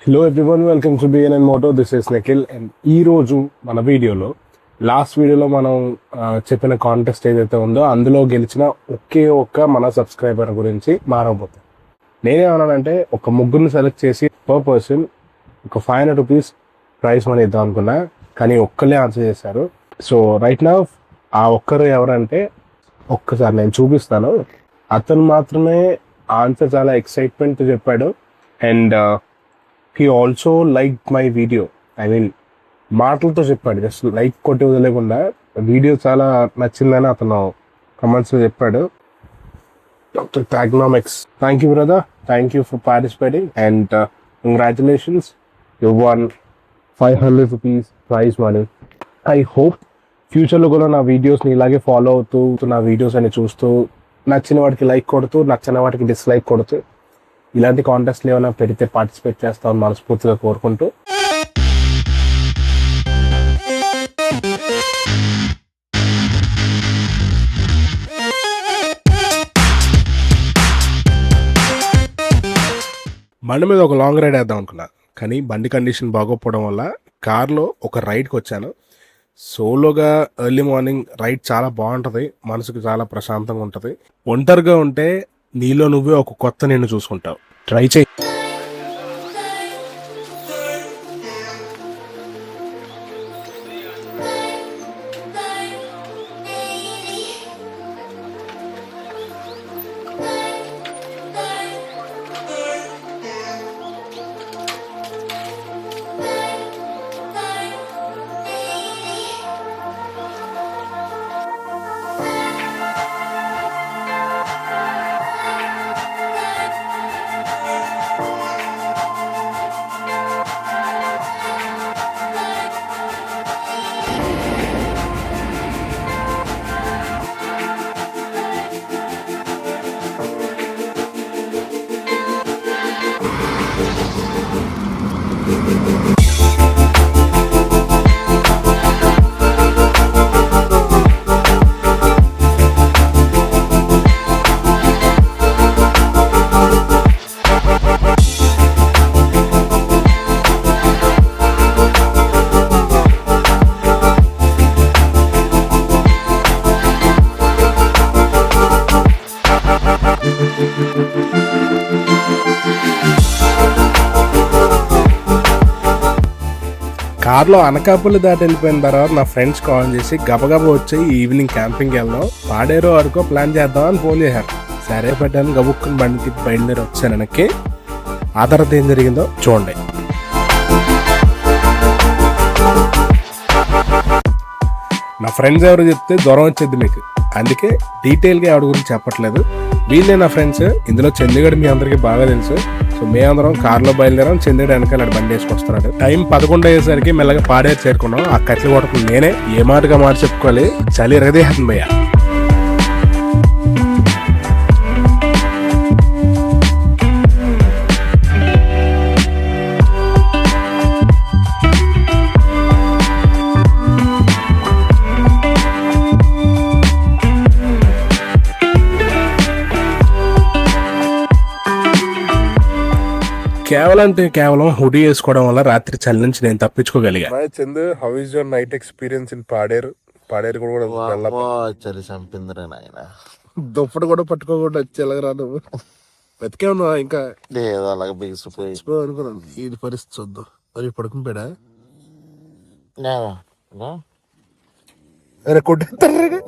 Hello everyone, welcome to BNN moto. This is Nikhil. And ఈ రోజు మన వీడియోలో లాస్ట్ వీడియోలో మనం చెప్పిన కాంటెస్ట్ ఏదైతే ఉందో అందులో గెలిచిన ఒకే ఒక్క మన సబ్స్క్రైబర్ గురించి మారబోతుంది. నేనేమన్నానంటే ఒక ముగ్గురిని సెలెక్ట్ చేసి పర్ పర్సన్ ఒక 500 రూపీస్ ప్రైజ్ మనీ ఇద్దాం అనుకున్నా, కానీ ఒక్కళ్ళే ఆన్సర్ చేశారు. సో రైట్ నౌ ఆ ఒక్కరు ఎవరంటే ఒక్కసారి నేను చూపిస్తాను. అతను మాత్రమే ఆన్సర్ చాలా ఎక్సైట్మెంట్తో చెప్పాడు. And he also liked my video. I mean, మాటలతో చెప్పాడు, జస్ట్ లైక్ కొట్టి వదిలేకుండా వీడియో చాలా నచ్చిందని అతను కమెంట్స్లో చెప్పాడు. డాక్టర్ టాగ్నామిక్స్, thank you brother, thank you for participating and congratulations, you won 500 rupees prize money. I hope ఫ్యూచర్లో కూడా నా వీడియోస్ని ఇలాగే ఫాలో అవుతూ నా వీడియోస్ అని చూస్తూ నచ్చిన వాటికి లైక్ కొడుతూ నచ్చిన వాటికి డిస్లైక్ కొడుతూ ఇలాంటి కాంటెస్ట్లు ఏమైనా పెడితే పార్టిసిపేట్ చేస్తామని మనస్ఫూర్తిగా కోరుకుంటూ, బండి మీద ఒక లాంగ్ రైడ్ వేద్దాం అనుకున్నా, కానీ బండి కండిషన్ బాగోకపోవడం వల్ల కార్లో ఒక రైడ్కి వచ్చాను. సోలోగా ఎర్లీ మార్నింగ్ రైడ్ చాలా బాగుంటుంది, మనసుకు చాలా ప్రశాంతంగా ఉంటుంది. ఒంటరిగా ఉంటే నీలో నువ్వే ఒక కొత్త నిన్ను చూసుకుంటావు. ట్రై చేయి. కార్లో అనకాపల్లి దాటి వెళ్ళిపోయిన తర్వాత నా ఫ్రెండ్స్ కాల్ చేసి గబగబా వచ్చి ఈవినింగ్ క్యాంపింగ్కి వెళ్దాం, పాడేరు వరకు ప్లాన్ చేద్దామని ఫోన్ చేశారు. సరే పెట్టాను, గబుక్కుని బండి తిప్పి బయలుదేరి వచ్చాను వెనక్కి. ఆ తర్వాత ఏం జరిగిందో చూడండి. నా ఫ్రెండ్స్ ఎవరు చెప్తే జ్వరం వచ్చేది మీకు, అందుకే డీటెయిల్గా ఎవరి గురించి చెప్పట్లేదు. వీళ్ళే నా ఫ్రెండ్స్. ఇందులో చండీగఢ్ మీ అందరికీ బాగా తెలుసు. సో మేమందరం కార్లో బయలుదేరాం, చండీగఢ్ వెనకాల బండి వేసుకొస్తున్నాడు. టైం 11 అయ్యేసరికి మెల్లగా పాడేరు చేరుకున్నాం. ఆ కట్లు కొడుతుంది నేనే. ఏ మాటగా మాట చెప్పుకోవాలి, చలి ఎరగదేహం భయ్యా. కేవలం హుడీ వేసుకోవడం వల్ల రాత్రి చలి నుంచి నేను తప్పించుకోగలిగా. Chandu, how is your night experience in Paderu? Paderu కూడా చలి చంపిందిరా నాయన. దుప్పటి కూడా పట్టుకోకుండా వచ్చేలాగా నువ్వు బతికే ఉన్నావా? ఇంకా లేదు, అలాగే బిగిసిపోయి అనుకున్నాను. ఇది పరిస్థితి చూద్దాం. మరి పడుకుని పోయా కొట్టేస్తారా?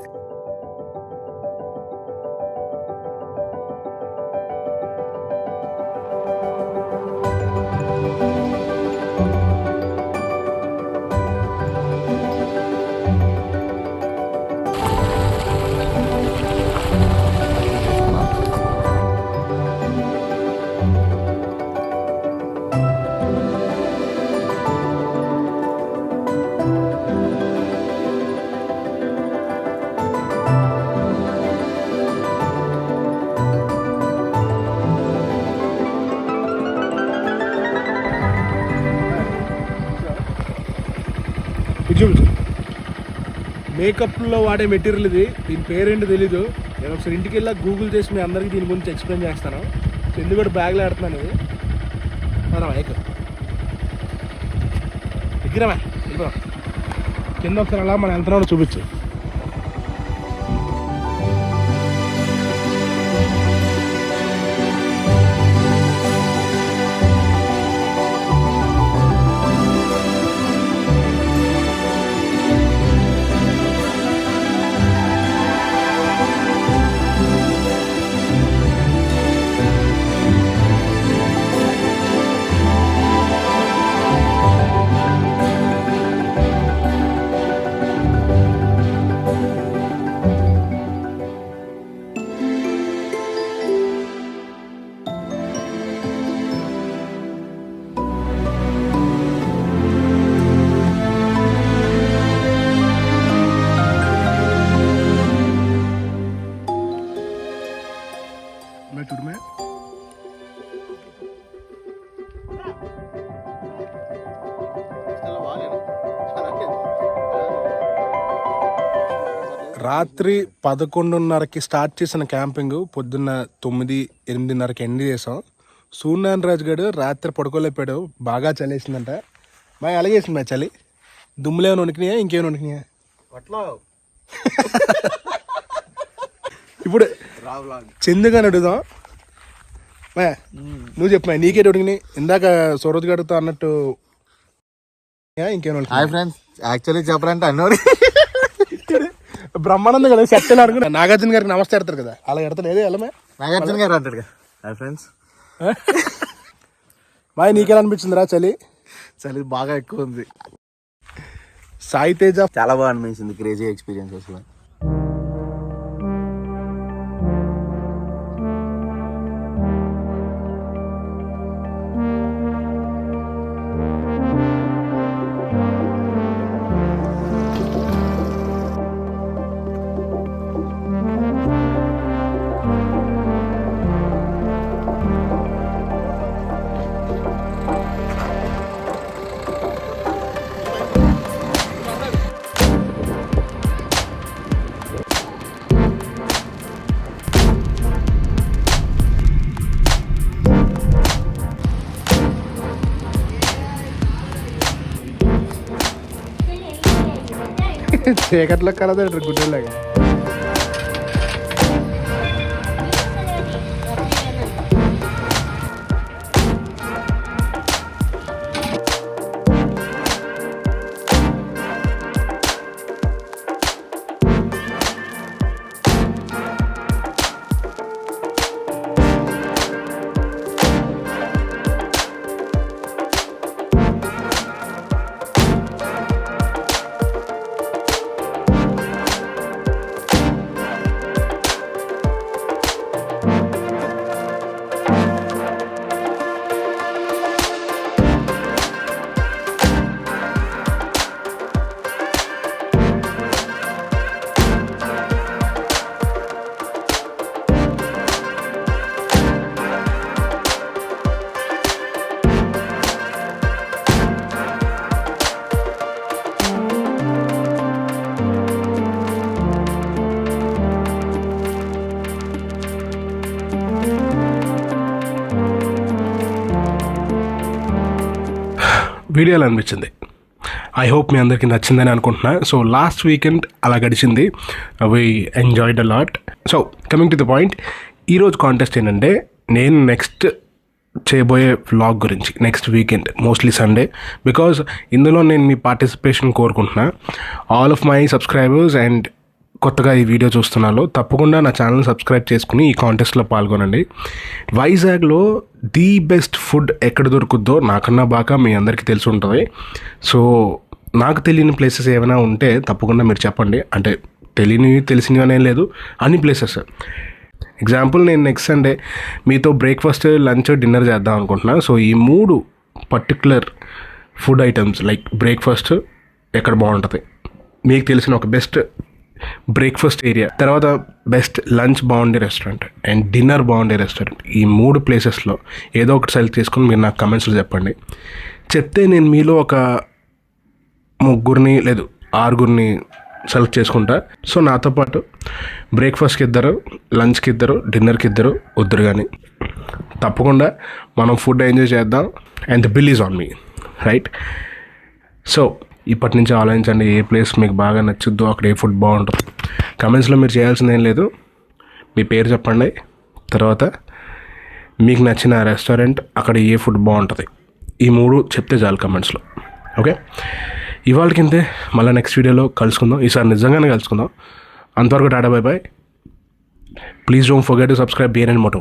మేకప్లో వాడే మెటీరియల్ ఇది. దీని పేరేంటి తెలీదు. నేను ఒకసారి ఇంటికి వెళ్ళా గూగుల్ చేసి మీ అందరికీ దీని గురించి ఎక్స్ప్లెయిన్ చేస్తాను. ఎందుకంటే బ్యాగ్లో ఆడుతున్నాను ఇది. మనం మేకప్ దగ్గరమే కింద ఒకసారి అలా మనం వెళ్తున్నామో చూపించు. చూడమే రాత్రి 11:30కి స్టార్ట్ చేసిన క్యాంపింగ్ పొద్దున్న 9-8:30కి ఎండ్ చేసాం. సూర్యనారాయణ రాజు గారు రాత్రి పడుకోలేపాడు, బాగా చలేసిందంట. బాగా అలాగేసింది మా చలి. దుమ్ములేమైనా వణికినాయా, ఇంకేమైనా వణికినాయా? ఇప్పుడు చందుగాని అడుగుదాం. మా నువ్వు చెప్పమా, నీకే ఉడికినాయి ఇందాక సూరజ్ గడుతో అన్నట్టు ఇంకేమైనా? హాయ్ ఫ్రెండ్స్, యాక్చువల్లీ చెప్పాలంటే అన్నోడి బ్రహ్మానందం కదా సెట్ అనుకున్నా. నాగార్జున గారికి నమస్తే ఎడతారు కదా, అలా ఎడతాను. ఏదో వెళ్ళమే నాగార్జున గారు అంటాడు కదా. Hi friends. మా నీకెలా అనిపించింది రా చలి? చలి బాగా ఎక్కువ ఉంది. సాయి తేజ చాలా బాగా అనిపించింది, క్రేజీ ఎక్స్పీరియన్స్ అసలు. చీకట్లో కలదా గుడ్డలాగా. వీడియోలో అనిపించింది. ఐ హోప్ మీ అందరికీ నచ్చిందని అనుకుంటున్నా. సో లాస్ట్ వీకెండ్ అలా గడిచింది. We enjoyed a lot. So coming to the point, ఈరోజు కాంటెస్ట్ ఏంటంటే నేను నెక్స్ట్ చేయబోయే వ్లాగ్ గురించి. Next weekend mostly Sunday, because ఇందులో నేను మీ పార్టిసిపేషన్ కోరుకుంటున్నా. All of my subscribers and కొత్తగా ఈ వీడియో చూస్తున్నాలో తప్పకుండా నా ఛానల్ సబ్స్క్రైబ్ చేసుకుని ఈ కాంటెస్ట్లో పాల్గొనండి. వైజాగ్లో ది బెస్ట్ ఫుడ్ ఎక్కడ దొరుకుద్దో నాకన్నా బాగా మీ అందరికీ తెలిసి ఉంటుంది. సో నాకు తెలియని ప్లేసెస్ ఏమైనా ఉంటే తప్పకుండా మీరు చెప్పండి. అంటే తెలిసినవి అనేం లేదు, అన్ని ప్లేసెస్. ఎగ్జాంపుల్, నేను నెక్స్ట్ సండే మీతో బ్రేక్ఫాస్ట్, లంచ్, డిన్నర్ చేద్దాం అనుకుంటున్నా. సో ఈ 3 particular food items, like breakfast ఎక్కడ బాగుంటుంది, మీకు తెలిసిన ఒక బెస్ట్ బ్రేక్ఫాస్ట్ ఏరియా, తర్వాత బెస్ట్ లంచ్ బాగుండే రెస్టారెంట్ అండ్ డిన్నర్ బాగుండే రెస్టారెంట్, ఈ 3 ప్లేసెస్లో ఏదో ఒకటి సెలెక్ట్ చేసుకుని మీరు నాకు కమెంట్స్లో చెప్పండి. చెప్తే నేను మీలో ఒక 3 లేదు 6 సెలెక్ట్ చేసుకుంటా. సో నాతో పాటు బ్రేక్ఫాస్ట్కి 2, లంచ్కి 2, డిన్నర్కి 2 వద్దురు కానీ తప్పకుండా మనం ఫుడ్ ఎంజాయ్ చేద్దాం. And the bill is on me, right? So ఇప్పటి నుంచి ఆలోచించండి, ఏ ప్లేస్ మీకు బాగా నచ్చుద్దో అక్కడ ఏ ఫుడ్ బాగుంటుంది. కమెంట్స్లో మీరు చేయాల్సింది ఏం లేదు, మీ పేరు చెప్పండి, తర్వాత మీకు నచ్చిన రెస్టారెంట్, అక్కడ ఏ ఫుడ్ బాగుంటుంది, ఈ 3 చెప్తే చాలు కమెంట్స్లో. ఓకే, ఇవాళకింతే. మళ్ళీ నెక్స్ట్ వీడియోలో కలుసుకుందాం. ఈసారి నిజంగానే కలుసుకుందాం. అంతవరకు tata, bye bye. Please don't forget to subscribe BNN Moto.